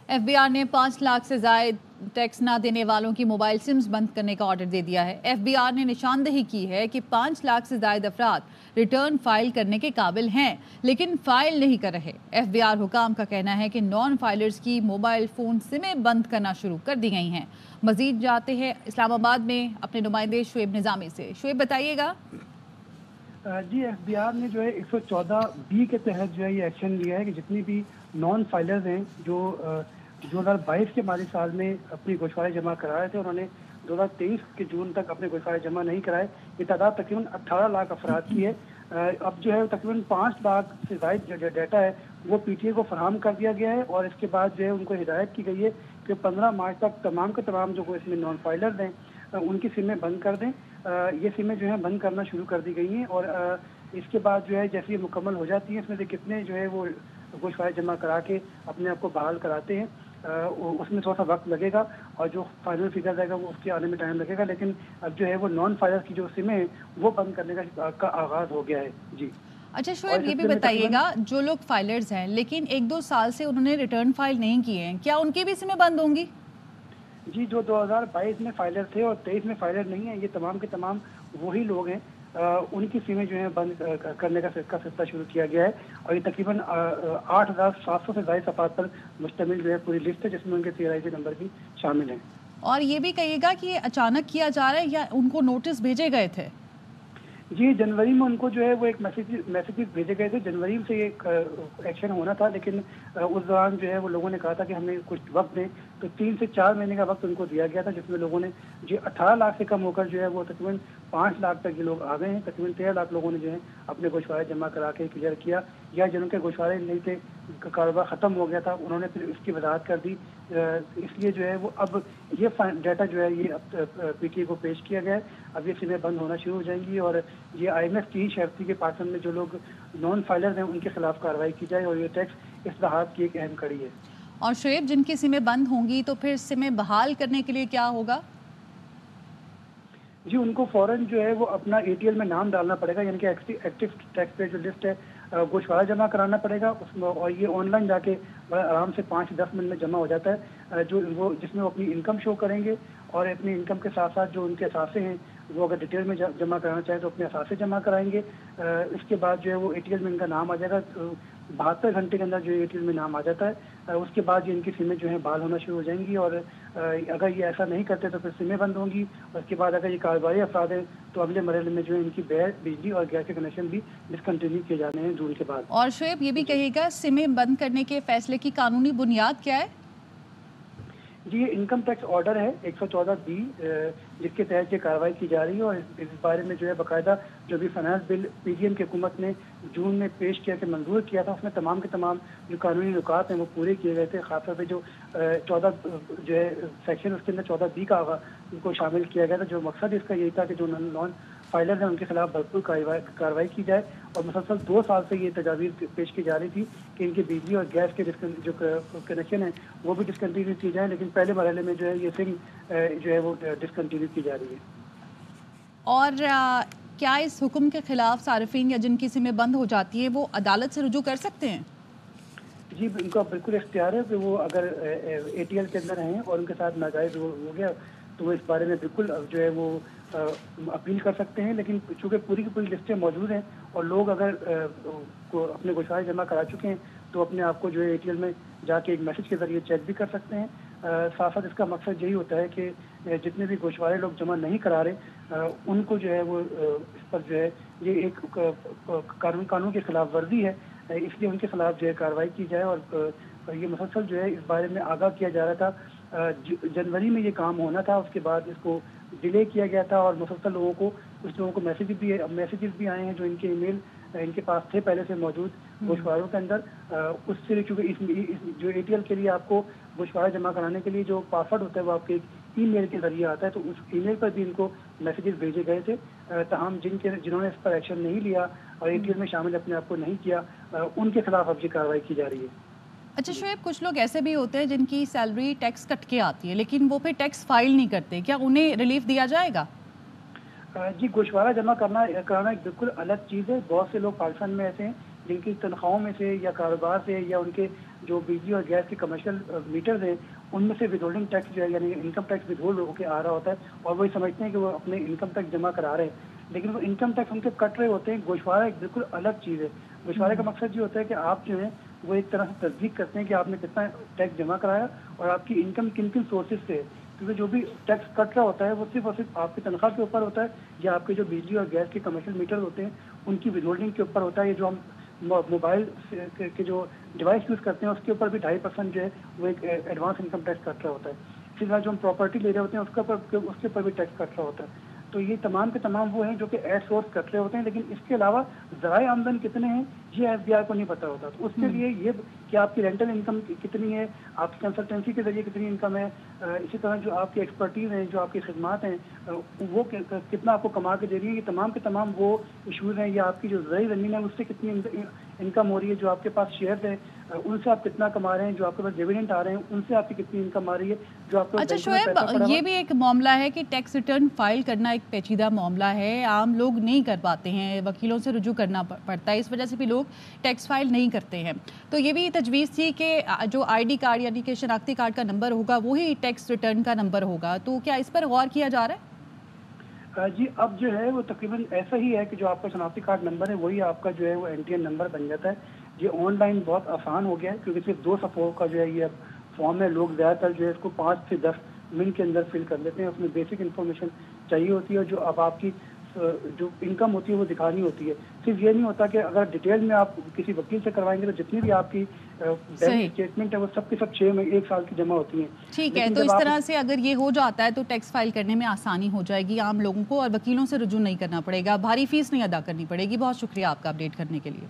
F B are نے 5 لاکھ سے زائد ٹیکس نہ دینے والوں کی موبائل سمز بند کرنے کا آرڈر دے دیا ہے۔ ایف بی آر نے نشاندہی کی ہے کہ 5 لاکھ سے زائد افراد ریٹرن فائل کرنے کے قابل ہیں لیکن فائل نہیں کر رہے۔ ایف بی آر حکام کا کہنا ہے کہ نان فائلرز کی موبائل فون سمیں بند کرنا شروع کر دی گئی ہیں۔ مزید جاتے ہیں اسلام آباد میں اپنے نمائندے شعیب نظامی سے۔ شعیب بتائیے گا۔ جی، ایف بی آر نے جو ہے 114B کے تحت جو ہے یہ ایکشن لیا ہے کہ جتنی بھی نان فائلرز ہیں جو 2022 کے مالی سال میں اپنی گوشوارے جمع کرائے تھے، انہوں نے 2023 کے جون تک اپنے گوشوارے جمع نہیں کرائے۔ یہ تعداد تقریباً 18 لاکھ افراد کی ہے۔ اب جو ہے تقریباً 5 لاکھ سے زائد جو ڈیٹا ہے وہ پی ٹی اے کو فراہم کر دیا گیا ہے، اور اس کے بعد جو ہے ان کو ہدایت کی گئی ہے کہ 15 مارچ تک تمام کے تمام جو اس میں نان فائلرز ہیں ان کی سمیں بند کر دیں۔ یہ سمیں جو ہیں بند کرنا شروع کر دی گئی ہیں، اور اس کے بعد جو ہے جیسے یہ مکمل ہو جاتی ہیں، اس میں سے کتنے جو ہے وہ گوشوارے جمع کرا کے اپنے آپ کو بحال کراتے ہیں، اس میں تھوڑا سا وقت لگے گا، اور جو فائنل فگر رہے گا وہ اس کے آنے میں ٹائم لگے گا، لیکن اب جو ہے وہ نان فائلر کی جو سمیں ہیں وہ بند کرنے کا آغاز ہو گیا ہے۔ جی اچھا شعیب، یہ بھی بتائیے گا، جو لوگ فائلرز ہیں لیکن 1-2 سال سے انہوں نے ریٹرن فائل نہیں کیے ہیں، کیا ان کی بھی سمیں بند ہوں گی؟ جی، جو 2022 میں فائلر تھے اور 23 میں فائلر نہیں ہیں، یہ تمام کے تمام وہی لوگ ہیں۔ ان کی سمیں جو ہیں بند کرنے کا سلسلہ شروع کیا گیا ہے، اور یہ تقریباً 8,700 سے زائد صفحات پر مشتمل جو ہے پوری لسٹ ہے، جس میں ان کے CRIC نمبر بھی شامل ہیں۔ اور یہ بھی کہیے گا کہ یہ اچانک کیا جا رہا ہے یا ان کو نوٹس بھیجے گئے تھے؟ جی، جنوری میں ان کو جو ہے وہ ایک میسیجز بھیجے گئے تھے۔ جنوری سے یہ ایکشن ہونا تھا، لیکن اس دوران جو ہے وہ لوگوں نے کہا تھا کہ ہمیں کچھ وقت دیں، تو 3 سے 4 مہینے کا وقت ان کو دیا گیا تھا، جس میں لوگوں نے جو 18 لاکھ سے کم ہو کر جو ہے وہ تقریباً 5 لاکھ تک یہ لوگ آ گئے ہیں۔ تقریباً 13 لاکھ لوگوں نے جو ہے اپنے گوشوارے جمع کرا کے کلیئر کیا، یا جن کے گوشوارے نہیں تھے، کاروبار ختم ہو گیا تھا، انہوں نے پھر اس کی وضاحت کر دی۔ اس لیے جو ہے وہ اب یہ ڈیٹا جو ہے یہ پی ٹی اے کو پیش کیا گیا ہے۔ اب یہ سمیں بند ہونا شروع ہو جائیں گی، اور یہ IMF کی شرطی کے پاکستان میں جو لوگ نان فائلرز ہیں ان کے خلاف کارروائی کی جائے، اور یہ ٹیکس اصلاحات کی ایک اہم کڑی ہے۔ اور شعیب، جن کی سمیں بند ہوں گی تو پھر سمیں بحال کرنے کے لیے کیا ہوگا؟ جی، ان کو فوراً جو ہے وہ اپنا ATL میں نام ڈالنا پڑے گا، یعنی کہ ایکٹیو ٹیکس پے جو لسٹ ہے گوشوارہ جمع کرانا پڑے گا اس میں، اور یہ آن لائن جا کے آرام سے 5 سے 10 منٹ میں جمع ہو جاتا ہے، جس میں وہ اپنی انکم شو کریں گے، اور اپنی انکم کے ساتھ ساتھ جو ان کے اثاثے ہیں وہ اگر ڈیٹیل میں جمع کرانا چاہیں تو اپنے اثاثے جمع کرائیں گے۔ اس کے بعد جو ہے وہ ATL میں ان کا نام آ جائے گا، 72 گھنٹے کے اندر جو ATL میں نام آ جاتا ہے، اس کے بعد یہ ان کی سمیں جو ہیں بحال ہونا شروع ہو جائیں گی، اور اگر یہ ایسا نہیں کرتے تو پھر سمیں بند ہوں گی، اور اس کے بعد اگر یہ کاروباری افراد ہیں تو اگلے مرحلے میں جو ہے ان کی بجلی اور گیس کے کنیکشن بھی ڈسکنٹینیو کیے جانے ہیں جون کے بعد۔ اور شعیب، یہ بھی کہیے گا، سمیں بند کرنے کے فیصلے کی قانونی بنیاد کیا ہے؟ جی، یہ انکم ٹیکس آرڈر ہے 114B، جس کے تحت یہ کارروائی کی جا رہی ہے، اور اس بارے میں جو ہے باقاعدہ جو بھی فائنانس بل PDM کی حکومت نے جون میں پیش کیا کہ منظور کیا تھا، اس میں تمام کے تمام جو قانونی نکات ہیں وہ پورے کیے گئے تھے۔ خاص طور پہ جو 14 جو ہے سیکشن، اس کے اندر 14B کا ان کو شامل کیا گیا تھا۔ جو مقصد اس کا یہی تھا کہ جو نان فائلرز ہیں ان کے خلاف بھرپور کارروائی کی جائے، اور مسلسل 2 سال سے یہ تجاویز پیش کی جا رہی تھی کہ ان کی بجلی اور گیس کے جو کنیکشن ہیں وہ بھی ڈسکنٹینیو کی جائیں، لیکن پہلے مرحلے میں جو ہے یہ سم جو ہے وہ ڈسکنٹینیو کی جا رہی ہے۔ اور کیا اس حکم کے خلاف صارفین یا جن کی سمیں بند ہو جاتی ہیں وہ عدالت سے رجوع کر سکتے ہیں؟ جی، ان کا بالکل اختیار ہے کہ وہ اگر ATL کے اندر ہیں اور ان کے ساتھ ناجائز ہو گیا تو وہ اس بارے میں بالکل جو ہے وہ اپیل کر سکتے ہیں، لیکن چونکہ پوری کی پوری لسٹیں موجود ہیں اور لوگ اگر اپنے گوشوارے جمع کرا چکے ہیں تو اپنے آپ کو جو ہے ATL میں جا کے ایک میسج کے ذریعے چیک بھی کر سکتے ہیں۔ ساتھ ساتھ اس کا مقصد یہی ہوتا ہے کہ جتنے بھی گوشوارے لوگ جمع نہیں کرا رہے ان کو جو ہے وہ اس پر جو ہے یہ ایک قانون کی خلاف ورزی ہے، اس لیے ان کے خلاف جو ہے کارروائی کی جائے، اور یہ مسلسل جو ہے اس بارے میں آگاہ کیا جا رہا تھا۔ جنوری میں یہ کام ہونا تھا، اس کے بعد اس کو ڈیلے کیا گیا تھا، اور مسلسل کچھ لوگوں کو میسیجز بھی آئے ہیں جو ان کے ای میل ان کے پاس تھے پہلے سے موجود گوشواروں کے اندر۔ اس سے چونکہ جو ATL کے لیے آپ کو گوشوارہ جمع کرانے کے لیے جو پاسورڈ ہوتا ہے وہ آپ کے ای میل کے ذریعے آتا ہے، تو اس ای میل پر بھی ان کو میسیجز بھیجے گئے تھے۔ تاہم جنہوں نے اس پر ایکشن نہیں لیا اور ATL میں شامل اپنے آپ کو نہیں کیا، ان کے خلاف اب یہ کارروائی کی جا رہی ہے۔ اچھا شعیب، کچھ لوگ ایسے بھی ہوتے ہیں جن کی سیلری ٹیکس کٹ کے آتی ہے لیکن وہ پھر ٹیکس فائل نہیں کرتے، کیا انہیں ریلیف دیا جائے گا؟ جی، گوشوارہ جمع کرانا ایک بالکل الگ چیز ہے۔ بہت سے لوگ پاکستان میں ایسے ہیں جن کی تنخواہوں میں سے یا کاروبار سے یا ان کے جو بجلی اور گیس کے کمرشل میٹرز ہیں ان میں سے ود ہولڈنگ ٹیکس جو ہے یعنی انکم ٹیکس ود ہولڈ ہو کے آ رہا ہوتا ہے اور وہی سمجھتے ہیں کہ وہ اپنے انکم ٹیکس جمع کرا رہے ہیں، لیکن وہ انکم ٹیکس ان کے کٹ رہے ہوتے ہیں۔ گوشوارہ ایک بالکل الگ چیز ہے۔ گوشوارے کا مقصد یہ ہوتا ہے کہ آپ جو ہیں وہ ایک طرح سے تصدیق کرتے ہیں کہ آپ نے کتنا ٹیکس جمع کرایا اور آپ کی انکم کن کن سورسز سے ہے، کیونکہ جو بھی ٹیکس کٹ رہا ہوتا ہے وہ صرف اور صرف آپ کی تنخواہ کے اوپر ہوتا ہے یا آپ کے جو بجلی اور گیس کے کمرشل میٹر ہوتے ہیں ان کی ود ہولڈنگ کے اوپر ہوتا ہے۔ یہ جو ہم موبائل کے جو ڈیوائس یوز کرتے ہیں اس کے اوپر بھی 2.5% جو ہے وہ ایک ایڈوانس انکم ٹیکس کٹ رہا ہوتا ہے۔ اسی طرح جو ہم پراپرٹی لے رہے ہوتے ہیں اس کے اوپر بھی ٹیکس کٹ رہا ہوتا ہے۔ تو یہ تمام کے تمام وہ ہیں جو کہ ایڈ سورس کٹ رہے ہوتے ہیں، لیکن اس کے علاوہ ذرائع آمدن کتنے ہیں یہ ایف بی آئی کو نہیں پتہ ہوتا۔ تو اس کے لیے یہ کہ آپ کی رینٹل انکم کتنی ہے، آپ کی کنسلٹنسی کے ذریعے کتنی انکم ہے، اسی طرح جو آپ کی ایکسپرٹیز ہیں، جو آپ کی خدمات ہیں وہ کتنا آپ کو کما کے دے رہی ہے، یہ تمام کے تمام وہ ایشوز ہیں۔ یا آپ کی جو زرعی زمین ہے اس سے کتنی انکم ہو رہی ہے، جو آپ کے پاس شیئرز ہیں ان سے آپ کتنا کما رہے ہیں، جو آپ کے پاس ڈیویڈنڈ آ رہے ہیں ان سے آپ کی کتنی انکم آ رہی ہے، جو آپ کو اچھا شعیب، یہ بھی ایک معاملہ ہے کہ ٹیکس ریٹرن فائل کرنا ایک پیچیدہ معاملہ ہے، عام لوگ نہیں کر پاتے ہیں، وکیلوں سے رجوع کرنا پڑتا ہے، اس وجہ سے بھی لوگ ٹیکس فائل نہیں کرتے ہیں۔ تو یہ بھی تجویز تھی کہ جو آئی ڈی کارڈ یعنی کہ شناختی کارڈ کا نمبر ہوگا وہی ٹیکس ریٹرن کا نمبر ہوگا، تو کیا اس پر غور کیا جا رہا ہے؟ جی اب جو ہے وہ تقریباً ایسا ہی ہے کہ جو آپ کا شناختی کارڈ نمبر ہے وہی آپ کا جو ہے وہ این ٹی این نمبر بن جاتا ہے۔ یہ آن لائن بہت آسان ہو گیا ہے کیونکہ صرف 2 صفحوں کا جو ہے یہ فارم ہے۔ لوگ زیادہ تر جو ہے اس کو 5 سے 10 منٹ کے اندر فل کر لیتے ہیں۔ اس میں بیسک انفارمیشن چاہیے ہوتی ہے، جو اب آپ کی جو انکم ہوتی ہے وہ دکھانی ہوتی ہے۔ صرف یہ نہیں ہوتا کہ اگر ڈیٹیل میں آپ کسی وکیل سے کروائیں گے تو جتنی بھی آپ کی بینک اسٹیٹمنٹ ہے وہ سب کے سب 6 میں 1 سال کی جمع ہوتی ہیں۔ ٹھیک ہے، تو اس طرح سے اگر یہ ہو جاتا ہے تو ٹیکس فائل کرنے میں آسانی ہو جائے گی عام لوگوں کو اور وکیلوں سے رجوع نہیں کرنا پڑے گا، بھاری فیس نہیں ادا کرنی پڑے گی۔ بہت شکریہ آپ کا اپڈیٹ کرنے کے لیے۔